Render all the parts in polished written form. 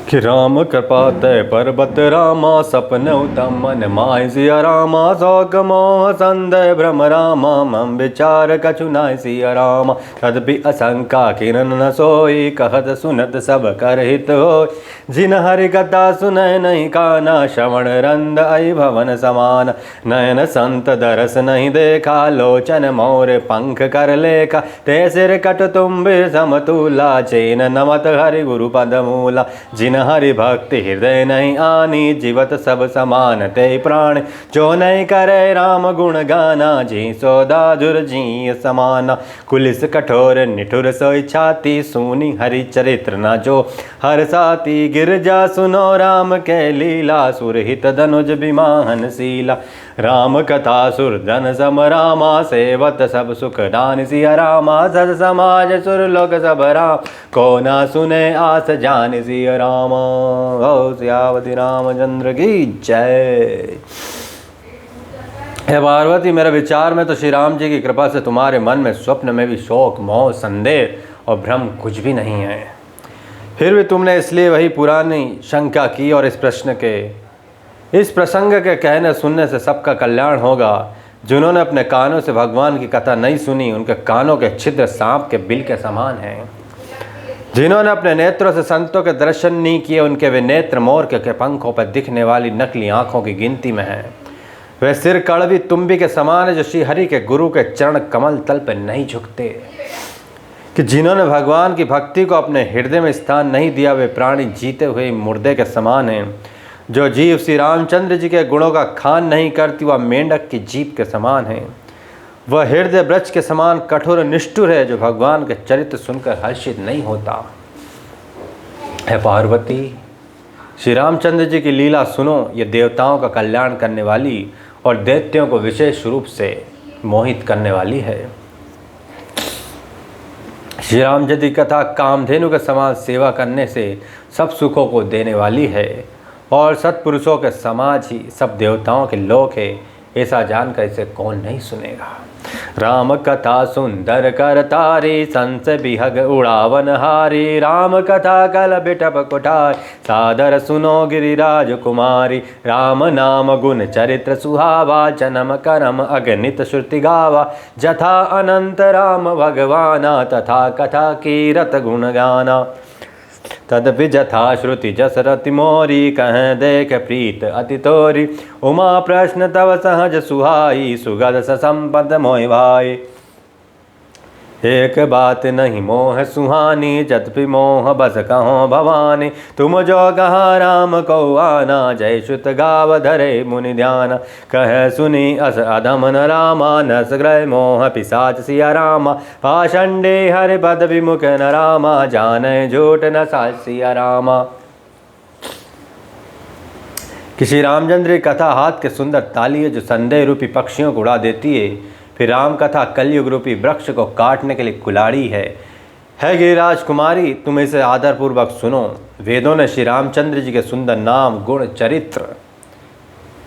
कि राम कृपा तय पर्वत रामा सपन उत्तम मन माय सिया रामा शोक मोह संदेह भ्रम रामा मम विचार कछु नाय सिया रामा तदपि असंका किरण न सोई कहत सुनत सब कर हित हो जिन हरि कथा सुनय नहीं काना श्रवण रंद आई भवन समान नयन संत दरस नहीं देखा लोचन मोर पंख कर लेखा ते सिर कट तुम्बे समतुला चेन नमत हरि गुरु पद मूला जिन हरि भक्ति हृदय नहीं आनी जीवत सब समान ते प्राण जो नहीं करे राम गुण गाना जी सोदाधुर जी समाना कुलिस कठोर निठुर सोई छाती सुनी हरि चरित्र न जो हर साती गिरजा सुनो राम के लीला सुरहित धनुज विमान शीला राम कथा सुर धन सम रामा सेवत सब सुख दान सिया रामा सद समाज सुर लोक सब राम को ना सुने आस जान सिया रामा हो सियावती रामचंद्र की जय। हे पार्वती, मेरे विचार में तो श्री राम जी की कृपा से तुम्हारे मन में स्वप्न में भी शोक मोह संदेह और भ्रम कुछ भी नहीं है। फिर भी तुमने इसलिए वही पुरानी शंका की और इस प्रसंग के कहने सुनने से सबका कल्याण होगा। जिन्होंने अपने कानों से भगवान की कथा नहीं सुनी उनके कानों के छिद्र सांप के बिल के समान हैं। जिन्होंने अपने नेत्रों से संतों के दर्शन नहीं किए उनके वे नेत्र मोर के पंखों पर दिखने वाली नकली आंखों की गिनती में हैं। वे सिर कड़वी तुम्बी के समान है जो श्री हरि के गुरु के चरण कमल तल पर नहीं झुकते। कि जिन्होंने भगवान की भक्ति को अपने हृदय में स्थान नहीं दिया वे प्राणी जीते हुए मुर्दे के समान हैं। जो जीव श्री रामचंद्र जी के गुणों का खान नहीं करती वह मेंढक की जीभ के समान है। वह हृदय वृक्ष के समान कठोर निष्ठुर है जो भगवान के चरित्र सुनकर हर्षित नहीं होता। है पार्वती, श्री रामचंद्र जी की लीला सुनो, ये देवताओं का कल्याण करने वाली और दैत्यों को विशेष रूप से मोहित करने वाली है। श्री राम जी की कथा कामधेनु के समान सेवा करने से सब सुखों को देने वाली है और सत्पुरुषों के समाज ही सब देवताओं के लोक है। ऐसा जानकर इसे कौन नहीं सुनेगा। राम कथा सुंदर कर तारी संस बिहग उड़ावन हारी राम कथा कल बिटप कुठार सादर सुनो गिरिराज कुमारी राम नाम गुण चरित्र सुहावा जन्म करम अगणित श्रुति गावा जथा अनंत राम भगवाना तथा कथा कीरत गुण गाना तदपि जथा श्रुति जस रति मोरी कह देख प्रीत अति तोरी उमा प्रश्न तव सहज सुहाई सुगद संपद मोहि भाई एक बात नहीं मोह सुहानी जतपि मोह बस कहो भवानी तुम जो कहा राम को आना जय श्रुत गाव धरे मुनि ध्यान कह सुनी अस अधम न रामा नस ग्रह मोह पिशाच सिया रामा पाषंडे हरि पद विमुख न रामा जाने झूठ न साच सिया रामा। किसी रामचंद्र की कथा हाथ के सुंदर ताली है जो संदेह रूपी पक्षियों को उड़ा देती है। फिर राम कथा कलयुग रूपी वृक्ष को काटने के लिए कुलाड़ी है। गिरिराज कुमारी, तुम इसे आदरपूर्वक सुनो। वेदों ने श्री रामचंद्र जी के सुंदर नाम गुण चरित्र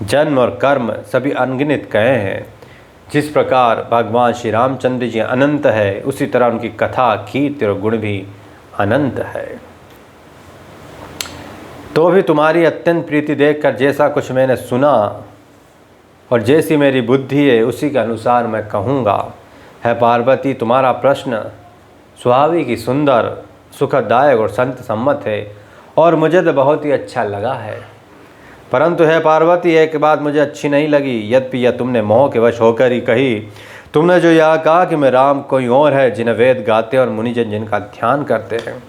जन्म और कर्म सभी अनगिनत कहे हैं। जिस प्रकार भगवान श्री रामचंद्र जी अनंत है उसी तरह उनकी कथा कीर्ति और गुण भी अनंत है। तो भी तुम्हारी अत्यंत प्रीति देखकर जैसा कुछ मैंने सुना और जैसी मेरी बुद्धि है उसी के अनुसार मैं कहूँगा। है पार्वती, तुम्हारा प्रश्न स्वाभाविक ही सुंदर सुखदायक और संत सम्मत है और मुझे तो बहुत ही अच्छा लगा है। परंतु है पार्वती, एक बात मुझे अच्छी नहीं लगी। यद्यपि यह तुमने मोह के वश होकर ही कही। तुमने जो यह कहा कि मैं राम कोई और है जिन्हें वेद गाते और मुनिजन जिनका ध्यान करते हैं,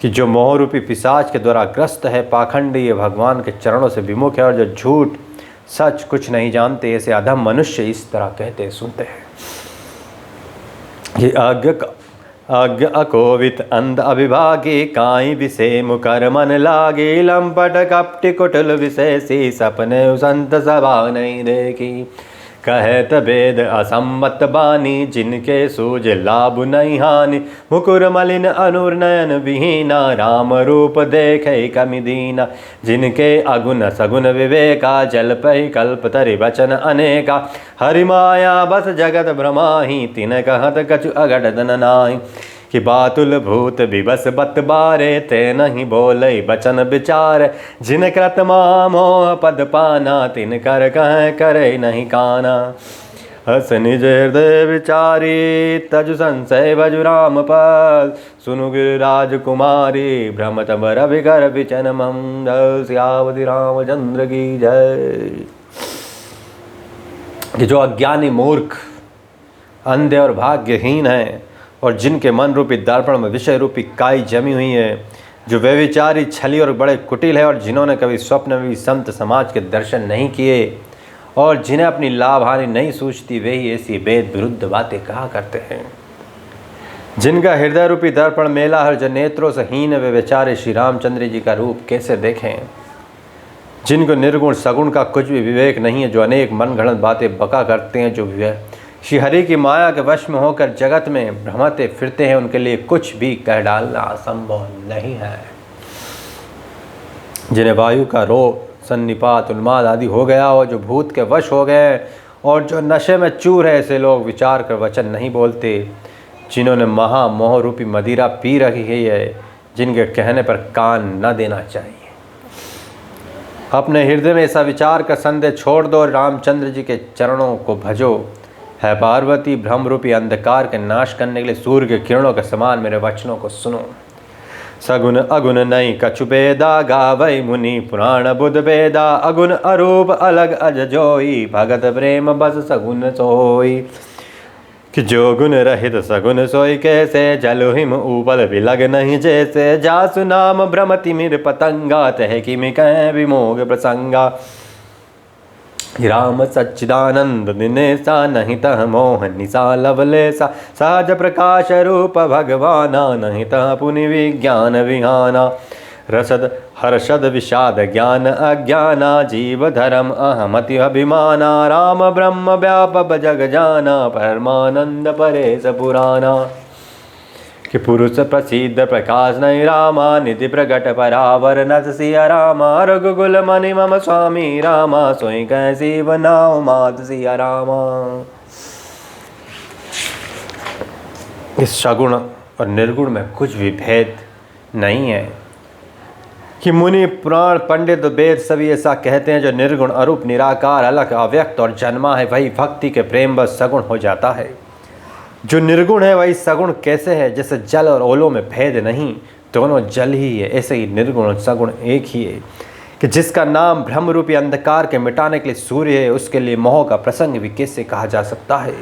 कि जो मोह रूपी पिशाच के द्वारा ग्रस्त है, पाखंडी है, भगवान के चरणों से विमुख है और जो झूठ सच कुछ नहीं जानते, ऐसे अधम मनुष्य इस तरह कहते सुनते हैं। ये अज्ञ अकोवित अंध अभिभागी काई विषय मुकर मन लागे लंपट कपटी कुटिल विषय सी सपने संत सभा नहीं देखी कहत वेद असम्मत बानी जिनके सूझ लाभ नहीं हानि मुकुर मलिन अनुर नयन विहीना राम रूप देखे कमि दीना जिनके अगुण सगुण विवेका जल पहि कल्प तरि वचन अनेका हरि माया बस जगत भ्रमाहि तिन कहत कछु अगट धन नाही कि बातुल भूत विबस बत बारे ते नहीं बोले बचन विचार जिन कृत मोह पद पाना तिन कर कह करे नहीं काना हस निज हृदय विचारी तजु संशय भजु राम पद सुनु गिरिराज कुमारी भ्रमत बर विकर विचन मम सियावति रामचंद्र की जय। कि जो अज्ञानी मूर्ख अंधे और भाग्यहीन है और जिनके मन रूपी दर्पण में विषय रूपी काई जमी हुई है, जो व्यभिचारी छली और बड़े कुटिल है और जिन्होंने कभी स्वप्न में भी संत समाज के दर्शन नहीं किए और जिन्हें अपनी लाभ हानि नहीं सूझती, वे ही ऐसी वेद विरुद्ध बातें कहा करते हैं। जिनका हृदय रूपी दर्पण मेला हर जो नेत्रों से हीन वे बेचारे श्री रामचंद्र जी का रूप कैसे देखें। जिनको निर्गुण सगुण का कुछ भी विवेक नहीं है, जो अनेक मन गढ़ंत बातें बका करते हैं, जो श्री हरि की माया के वश में होकर जगत में भ्रमते फिरते हैं, उनके लिए कुछ भी कह डालना असंभव नहीं है। जिन्हें वायु का रोग सन्निपात उन्माद आदि हो गया हो, जो भूत के वश हो गए और जो नशे में चूर है, ऐसे लोग विचार कर वचन नहीं बोलते। जिन्होंने महामोह रूपी मदिरा पी रखी है, जिनके कहने पर कान न देना चाहिए। अपने हृदय में ऐसा विचार का संदेह छोड़ दो और रामचंद्र जी के चरणों को भजो। है पार्वती भ्रम रूपी अंधकार के नाश करने के लिए सूर्य के किरणों के समान मेरे वचनों को सुनो। सगुन अगुन नहीं कछु बेदा गावै मुनि पुराण बुध बेदा अगुन अरूप अलग अज जोई भगत प्रेम बस सगुन सोई। कि जो गुण रहित सगुन सोई कैसे जल हिम ऊपल बिलग नहीं जैसे जासु नाम भ्रमति मिर पतंगा तह किमि कह विमोग प्रसंगा। राम सच्चिदानंद दिनेसा नहीं तह मोह निशा लवलेसा सहज प्रकाश रूप भगवाना नहीं तह पुनि विज्ञान विहाना। रसद हर्षद विषाद ज्ञान अज्ञाना जीव धर्म अहमति अभिमाना। राम ब्रह्म व्यापक जग जाना परमानंद परेश पुराना। कि पुरुष प्रसिद्ध प्रकाश नहीं रामा निधि प्रगट परावर नत सिया रामा। रघुकुल मणि मम स्वामी रामा सोई कैसी बनाओ मात सिया रामा। इस सगुण और निर्गुण में कुछ भी भेद नहीं है। कि मुनि पुराण पंडित वेद सभी ऐसा कहते हैं, जो निर्गुण अरूप निराकार अलग अव्यक्त और जन्मा है, वही भक्ति के प्रेम बस सगुण हो जाता है। जो निर्गुण है वही सगुण कैसे है? जैसे जल और ओलों में भेद नहीं, दोनों जल ही है, ऐसे ही निर्गुण और सगुण एक ही है। कि जिसका नाम ब्रह्म रूपी अंधकार के मिटाने के लिए सूर्य है, उसके लिए मोह का प्रसंग भी कैसे कहा जा सकता है?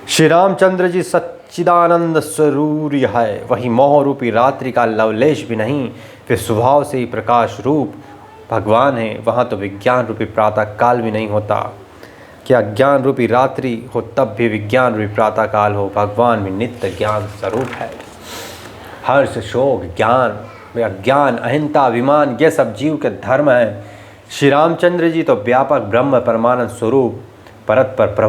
श्री रामचंद्र जी सच्चिदानंद स्वरूर्य है, वही मोह रूपी रात्रि का लवलेश भी नहीं, वे स्वभाव से ही प्रकाश रूप भगवान है। वहाँ तो विज्ञान रूपी प्रातः काल भी नहीं होता। क्या ज्ञान रूपी रात्रि हो तब भी विज्ञान रूपी प्रातः काल हो। भगवान भी नित्य ज्ञान स्वरूप है। हर्ष शोक ज्ञान अज्ञान अहिंसा अभिमान ये सब जीव के धर्म हैं। श्री रामचंद्र जी तो व्यापक ब्रह्म परमानंद स्वरूप परत पर प्रभु